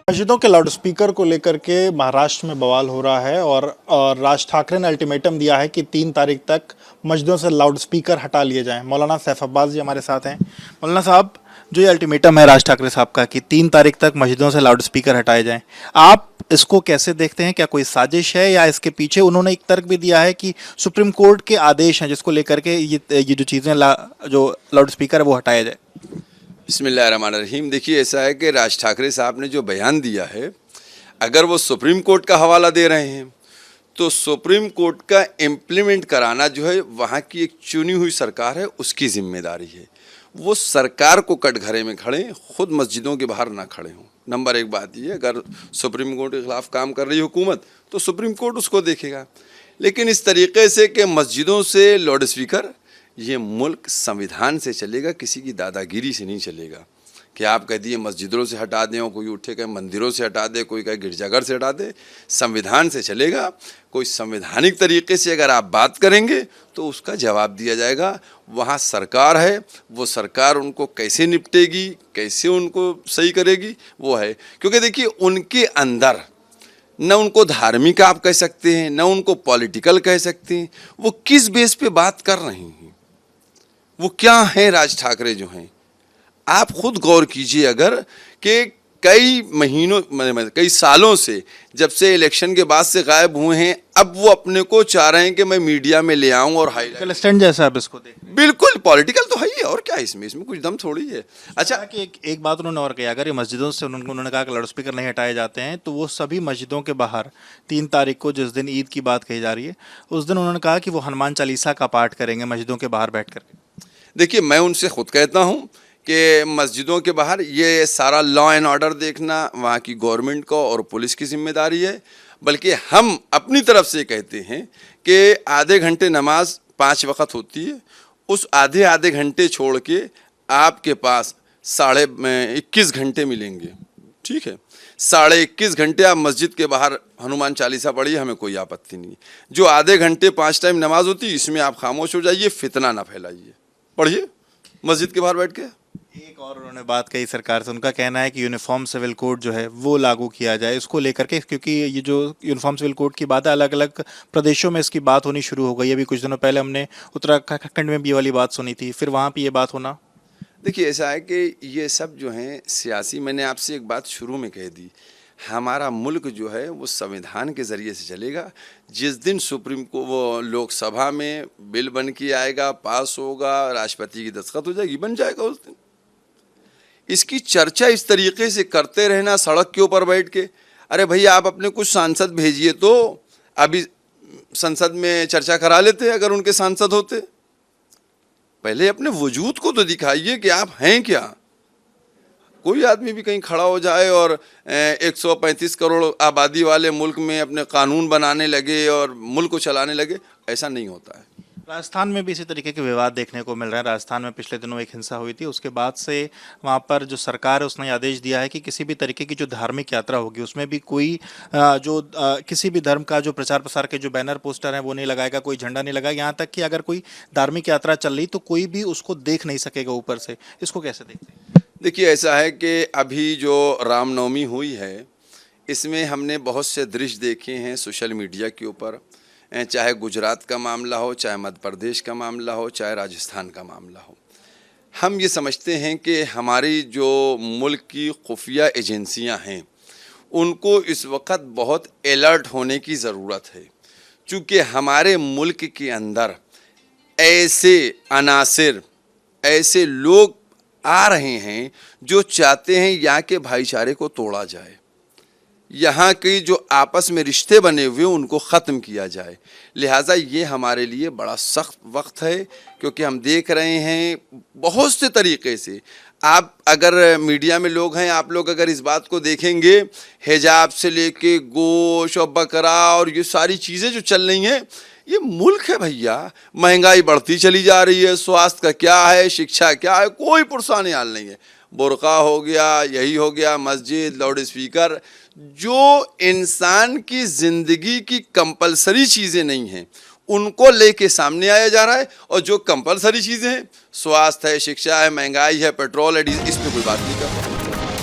मस्जिदों के लाउडस्पीकर को लेकर के महाराष्ट्र में बवाल हो रहा है और राज ठाकरे ने अल्टीमेटम दिया है कि 3 तारीख तक मस्जिदों से लाउडस्पीकर हटा लिए जाएं। मौलाना सैफ अब्बास जी हमारे साथ हैं। मौलाना साहब, जो ये अल्टीमेटम है राज ठाकरे साहब का कि 3 तारीख तक मस्जिदों से लाउडस्पीकर हटाए जाएं, आप इसको कैसे देखते हैं? क्या कोई साजिश है या इसके पीछे उन्होंने एक तर्क भी दिया है कि सुप्रीम कोर्ट के आदेश हैं जिसको लेकर के ये जो चीज़ें जो लाउडस्पीकर है वो हटाया जाए? बिस्मिल्लाहिर्रहमानिर्रहीम। देखिए, ऐसा है कि राज ठाकरे साहब ने जो बयान दिया है, अगर वो सुप्रीम कोर्ट का हवाला दे रहे हैं तो सुप्रीम कोर्ट का इम्प्लीमेंट कराना जो है वहाँ की एक चुनी हुई सरकार है, उसकी जिम्मेदारी है। वो सरकार को कटघरे में खड़े, खुद मस्जिदों के बाहर ना खड़े हों। नंबर एक बात ये, अगर सुप्रीम कोर्ट के खिलाफ काम कर रही हुकूमत तो सुप्रीम कोर्ट उसको देखेगा। लेकिन इस तरीके से कि मस्जिदों से लाउड स्पीकर, ये मुल्क संविधान से चलेगा, किसी की दादागिरी से नहीं चलेगा। कि आप कह दिए मस्जिदों से हटा दें और कोई उठे कहे मंदिरों से हटा दे, कोई कहे गिरजाघर से हटा दे। संविधान से चलेगा। कोई संवैधानिक तरीके से अगर आप बात करेंगे तो उसका जवाब दिया जाएगा। वहाँ सरकार है, वो सरकार उनको कैसे निपटेगी, कैसे उनको सही करेगी, वो है। क्योंकि देखिए, उनके अंदर न उनको धार्मिक आप कह सकते हैं, न उनको पॉलिटिकल कह सकते हैं। वो किस बेस पे बात कर रही हैं, वो क्या हैं राज ठाकरे जो हैं। आप खुद गौर कीजिए, अगर कि कई महीनों कई सालों से, जब से इलेक्शन के बाद से गायब हुए हैं, अब वो अपने को चाह रहे हैं कि मैं मीडिया में ले आऊं और हाईलाइट स्टैंड जैसा आप इसको देख। बिल्कुल पॉलिटिकल तो है ही, और क्या इसमें कुछ दम थोड़ी है। अच्छा, कि एक बात उन्होंने और कही, अगर ये मस्जिदों से उन्होंने कहा कि लाउडस्पीकर नहीं हटाए जाते हैं तो वो सभी मस्जिदों के बाहर 3 तारीख को, जिस दिन ईद की बात कही जा रही है, उस दिन उन्होंने कहा कि वो हनुमान चालीसा का पाठ करेंगे मस्जिदों के बाहर बैठ करके। देखिए, मैं उनसे खुद कहता हूँ कि मस्जिदों के बाहर ये सारा लॉ एंड ऑर्डर देखना वहाँ की गवर्नमेंट को और पुलिस की जिम्मेदारी है। बल्कि हम अपनी तरफ से कहते हैं कि आधे घंटे नमाज 5 वक्त होती है, उस आधे घंटे छोड़ के आपके पास 21.5 घंटे मिलेंगे। ठीक है, 21.5 घंटे आप मस्जिद के बाहर हनुमान चालीसा पढ़िए, हमें कोई आपत्ति नहीं। जो आधे घंटे 5 टाइम नमाज होती है, इसमें आप खामोश हो जाइए, फितना ना फैलाइए, पढ़िए मस्जिद के बाहर बैठ के। एक और उन्होंने बात कही सरकार से, उनका कहना है कि यूनिफॉर्म सिविल कोड जो है वो लागू किया जाए इसको लेकर के, क्योंकि ये जो यूनिफॉर्म सिविल कोड की बात है, अलग अलग प्रदेशों में इसकी बात होनी शुरू हो गई। अभी कुछ दिनों पहले हमने उत्तराखंड में भी ये वाली बात सुनी थी, फिर वहाँ पे ये बात होना। देखिए, ऐसा है कि ये सब जो हैं सियासी, मैंने आपसे एक बात शुरू में कह दी, हमारा मुल्क जो है वो संविधान के ज़रिए से चलेगा। जिस दिन सुप्रीम को वो लोकसभा में बिल बन के आएगा, पास होगा, राष्ट्रपति की दस्तखत हो जाएगी, बन जाएगा उस दिन। इसकी चर्चा इस तरीके से करते रहना सड़क के ऊपर बैठ के, अरे भैया आप अपने कुछ सांसद भेजिए, तो अभी संसद में चर्चा करा लेते अगर उनके सांसद होते। पहले अपने वजूद को तो दिखाइए कि आप हैं क्या। कोई आदमी भी कहीं खड़ा हो जाए और 135 करोड़ आबादी वाले मुल्क में अपने कानून बनाने लगे और मुल्क को चलाने लगे, ऐसा नहीं होता है। राजस्थान में भी इसी तरीके के विवाद देखने को मिल रहे हैं। राजस्थान में पिछले दिनों एक हिंसा हुई थी, उसके बाद से वहाँ पर जो सरकार है उसने आदेश दिया है कि किसी भी तरीके की जो धार्मिक यात्रा होगी उसमें भी कोई किसी भी धर्म का जो प्रचार प्रसार के जो बैनर पोस्टर हैं वो नहीं लगाएगा, कोई झंडा नहीं लगाएगा। यहाँ तक कि अगर कोई धार्मिक यात्रा चल रही तो कोई भी उसको देख नहीं सकेगा ऊपर से। इसको कैसे देखते हैं? देखिए, ऐसा है कि अभी जो रामनवमी हुई है, इसमें हमने बहुत से दृश्य देखे हैं सोशल मीडिया के ऊपर, चाहे गुजरात का मामला हो, चाहे मध्य प्रदेश का मामला हो, चाहे राजस्थान का मामला हो। हम ये समझते हैं कि हमारी जो मुल्क की खुफिया एजेंसियां हैं उनको इस वक्त बहुत अलर्ट होने की ज़रूरत है। चूँकि हमारे मुल्क के अंदर ऐसे अनासिर, ऐसे लोग आ रहे हैं जो चाहते हैं यहाँ के भाईचारे को तोड़ा जाए, यहाँ के जो आपस में रिश्ते बने हुए उनको ख़त्म किया जाए। लिहाजा ये हमारे लिए बड़ा सख्त वक्त है, क्योंकि हम देख रहे हैं बहुत से तरीक़े से। आप अगर मीडिया में लोग हैं, आप लोग अगर इस बात को देखेंगे, हिजाब से लेके गोश्त और बकरा और ये सारी चीज़ें जो चल रही हैं, ये मुल्क है भैया। महंगाई बढ़ती चली जा रही है, स्वास्थ्य का क्या है, शिक्षा क्या है, कोई पुरसाने हाल नहीं है। बुर्का हो गया, यही हो गया, मस्जिद, लाउड स्पीकर, जो इंसान की ज़िंदगी की कंपलसरी चीज़ें नहीं हैं उनको लेके सामने आया जा रहा है। और जो कंपलसरी चीज़ें हैं, स्वास्थ्य है, शिक्षा है, महंगाई है, पेट्रोल है, इस पर कोई बात नहीं कर रहा।